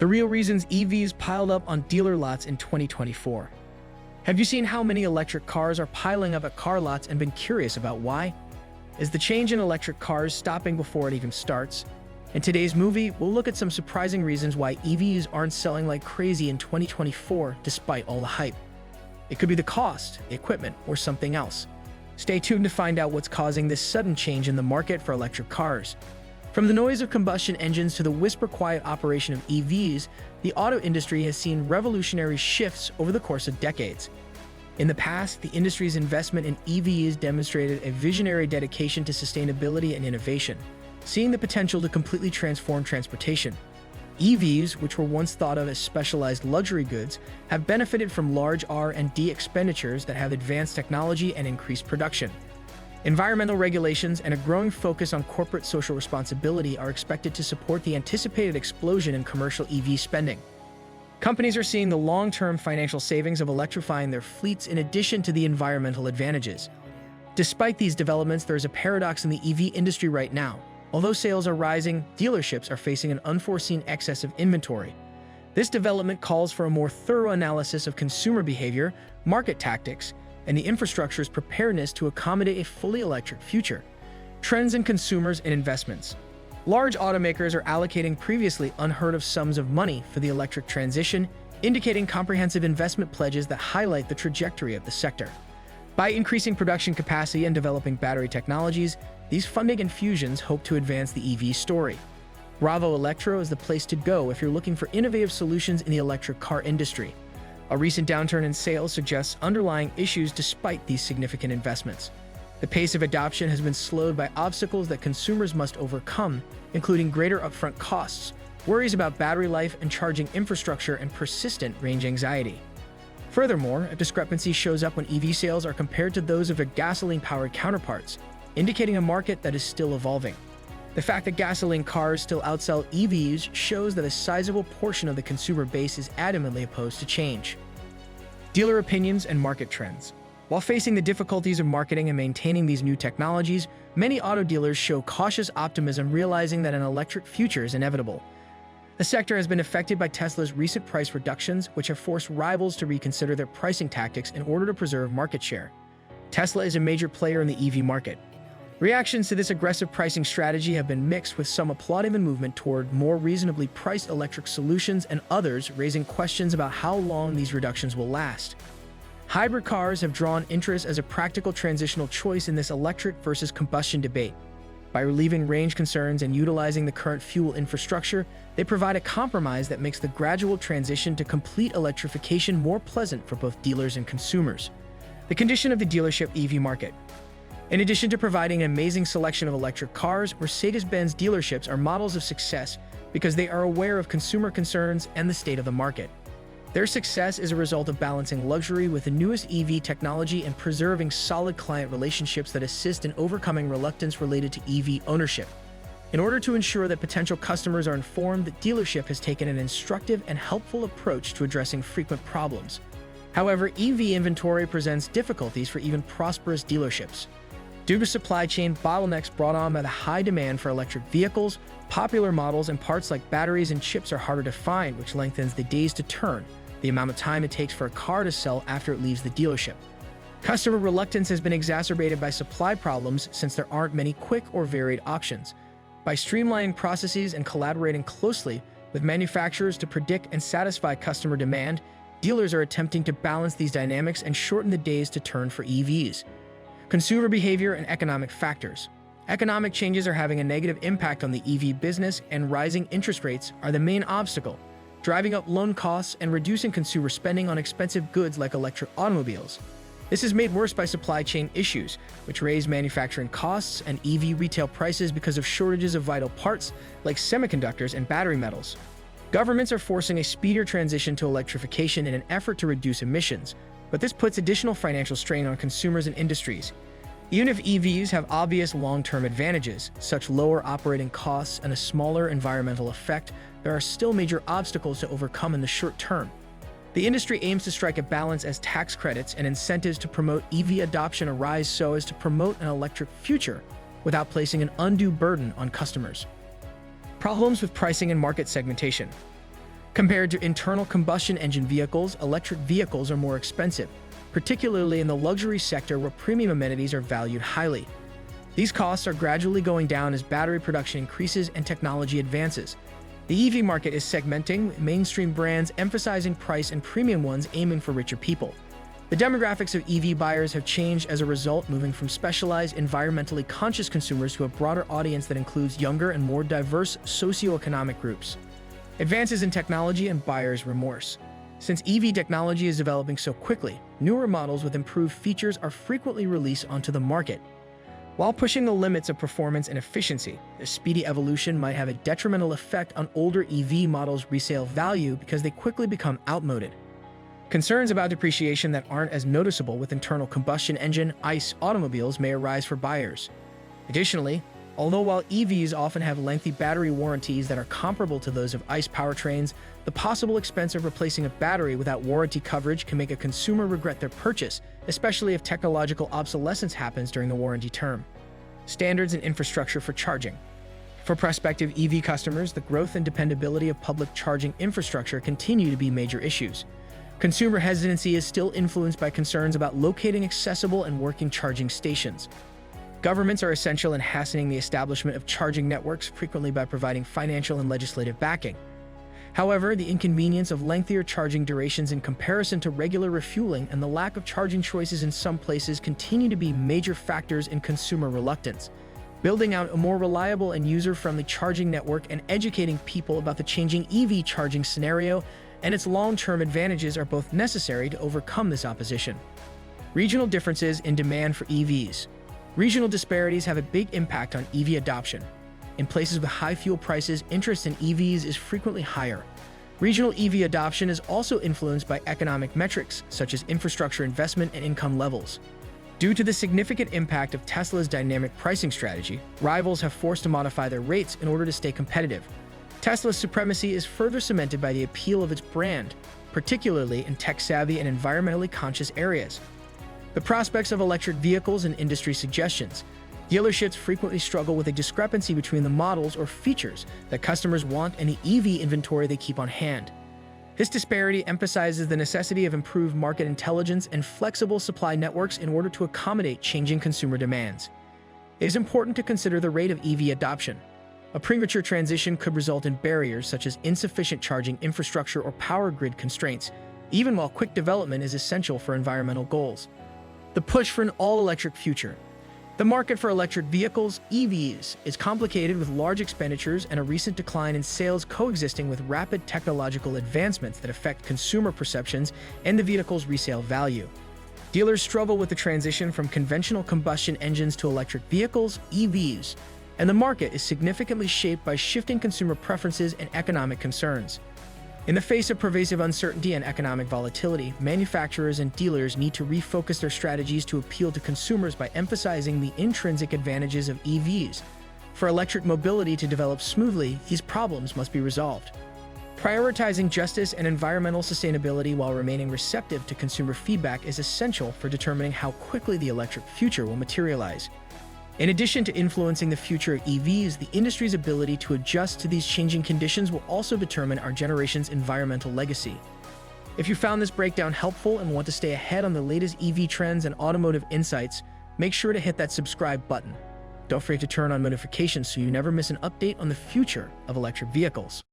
The real reasons EVs piled up on dealer lots in 2024. Have you seen how many electric cars are piling up at car lots and been curious about why? Is the change in electric cars stopping before it even starts? In today's movie, we'll look at some surprising reasons why EVs aren't selling like crazy in 2024 despite all the hype. It could be the cost, the equipment, or something else. Stay tuned to find out what's causing this sudden change in the market for electric cars. From the noise of combustion engines to the whisper-quiet operation of EVs, the auto industry has seen revolutionary shifts over the course of decades. In the past, the industry's investment in EVs demonstrated a visionary dedication to sustainability and innovation, seeing the potential to completely transform transportation. EVs, which were once thought of as specialized luxury goods, have benefited from large R&D expenditures that have advanced technology and increased production. Environmental regulations and a growing focus on corporate social responsibility are expected to support the anticipated explosion in commercial EV spending. Companies are seeing the long-term financial savings of electrifying their fleets in addition to the environmental advantages. Despite these developments, there is a paradox in the EV industry right now. Although sales are rising, dealerships are facing an unforeseen excess of inventory. This development calls for a more thorough analysis of consumer behavior, market tactics, and the infrastructure's preparedness to accommodate a fully electric future. Trends in consumers and investments. Large automakers are allocating previously unheard-of sums of money for the electric transition, indicating comprehensive investment pledges that highlight the trajectory of the sector. By increasing production capacity and developing battery technologies, these funding infusions hope to advance the EV story. Bravo Electro is the place to go if you're looking for innovative solutions in the electric car industry. A recent downturn in sales suggests underlying issues despite these significant investments. The pace of adoption has been slowed by obstacles that consumers must overcome, including greater upfront costs, worries about battery life and charging infrastructure, and persistent range anxiety. Furthermore, a discrepancy shows up when EV sales are compared to those of their gasoline-powered counterparts, indicating a market that is still evolving. The fact that gasoline cars still outsell EVs shows that a sizable portion of the consumer base is adamantly opposed to change. Dealer opinions and market trends. While facing the difficulties of marketing and maintaining these new technologies, many auto dealers show cautious optimism, realizing that an electric future is inevitable. The sector has been affected by Tesla's recent price reductions, which have forced rivals to reconsider their pricing tactics in order to preserve market share. Tesla is a major player in the EV market. Reactions to this aggressive pricing strategy have been mixed, with some applauding the movement toward more reasonably priced electric solutions and others raising questions about how long these reductions will last. Hybrid cars have drawn interest as a practical transitional choice in this electric versus combustion debate. By relieving range concerns and utilizing the current fuel infrastructure, they provide a compromise that makes the gradual transition to complete electrification more pleasant for both dealers and consumers. The condition of the dealership EV market. In addition to providing an amazing selection of electric cars, Mercedes-Benz dealerships are models of success because they are aware of consumer concerns and the state of the market. Their success is a result of balancing luxury with the newest EV technology and preserving solid client relationships that assist in overcoming reluctance related to EV ownership. In order to ensure that potential customers are informed, the dealership has taken an instructive and helpful approach to addressing frequent problems. However, EV inventory presents difficulties for even prosperous dealerships. Due to supply chain bottlenecks brought on by the high demand for electric vehicles, popular models and parts like batteries and chips are harder to find, which lengthens the days to turn, the amount of time it takes for a car to sell after it leaves the dealership. Customer reluctance has been exacerbated by supply problems since there aren't many quick or varied options. By streamlining processes and collaborating closely with manufacturers to predict and satisfy customer demand, dealers are attempting to balance these dynamics and shorten the days to turn for EVs. Consumer behavior and economic factors. Economic changes are having a negative impact on the EV business, and rising interest rates are the main obstacle, driving up loan costs and reducing consumer spending on expensive goods like electric automobiles. This is made worse by supply chain issues, which raise manufacturing costs and EV retail prices because of shortages of vital parts like semiconductors and battery metals. Governments are forcing a speedier transition to electrification in an effort to reduce emissions, but this puts additional financial strain on consumers and industries. Even if EVs have obvious long-term advantages, such lower operating costs and a smaller environmental effect, there are still major obstacles to overcome in the short term. The industry aims to strike a balance as tax credits and incentives to promote EV adoption arise so as to promote an electric future without placing an undue burden on customers. Problems with pricing and market segmentation. Compared to internal combustion engine vehicles, electric vehicles are more expensive, particularly in the luxury sector where premium amenities are valued highly. These costs are gradually going down as battery production increases and technology advances. The EV market is segmenting, with mainstream brands emphasizing price and premium ones aiming for richer people. The demographics of EV buyers have changed as a result, moving from specialized, environmentally conscious consumers to a broader audience that includes younger and more diverse socioeconomic groups. Advances in technology and buyer's remorse. Since EV technology is developing so quickly, newer models with improved features are frequently released onto the market. While pushing the limits of performance and efficiency, this speedy evolution might have a detrimental effect on older EV models' resale value because they quickly become outmoded. Concerns about depreciation that aren't as noticeable with internal combustion engine (ICE) automobiles may arise for buyers. Additionally, while EVs often have lengthy battery warranties that are comparable to those of ICE powertrains, the possible expense of replacing a battery without warranty coverage can make a consumer regret their purchase, especially if technological obsolescence happens during the warranty term. Standards and infrastructure for charging. For prospective EV customers, the growth and dependability of public charging infrastructure continue to be major issues. Consumer hesitancy is still influenced by concerns about locating accessible and working charging stations. Governments are essential in hastening the establishment of charging networks, frequently by providing financial and legislative backing. However, the inconvenience of lengthier charging durations in comparison to regular refueling and the lack of charging choices in some places continue to be major factors in consumer reluctance. Building out a more reliable and user-friendly charging network and educating people about the changing EV charging scenario and its long-term advantages are both necessary to overcome this opposition. Regional differences in demand for EVs. Regional disparities have a big impact on EV adoption. In places with high fuel prices, interest in EVs is frequently higher. Regional EV adoption is also influenced by economic metrics, such as infrastructure investment and income levels. Due to the significant impact of Tesla's dynamic pricing strategy, rivals have forced to modify their rates in order to stay competitive. Tesla's supremacy is further cemented by the appeal of its brand, particularly in tech-savvy and environmentally conscious areas. The prospects of electric vehicles and industry suggestions. Dealerships frequently struggle with a discrepancy between the models or features that customers want and the EV inventory they keep on hand. This disparity emphasizes the necessity of improved market intelligence and flexible supply networks in order to accommodate changing consumer demands. It is important to consider the rate of EV adoption. A premature transition could result in barriers such as insufficient charging infrastructure or power grid constraints, even while quick development is essential for environmental goals. The push for an all-electric future. The market for electric vehicles, EVs, is complicated with large expenditures and a recent decline in sales coexisting with rapid technological advancements that affect consumer perceptions and the vehicle's resale value. Dealers struggle with the transition from conventional combustion engines to electric vehicles, EVs, and the market is significantly shaped by shifting consumer preferences and economic concerns. In the face of pervasive uncertainty and economic volatility, manufacturers and dealers need to refocus their strategies to appeal to consumers by emphasizing the intrinsic advantages of EVs. For electric mobility to develop smoothly, these problems must be resolved. Prioritizing justice and environmental sustainability while remaining receptive to consumer feedback is essential for determining how quickly the electric future will materialize. In addition to influencing the future of EVs, the industry's ability to adjust to these changing conditions will also determine our generation's environmental legacy. If you found this breakdown helpful and want to stay ahead on the latest EV trends and automotive insights, make sure to hit that subscribe button. Don't forget to turn on notifications so you never miss an update on the future of electric vehicles.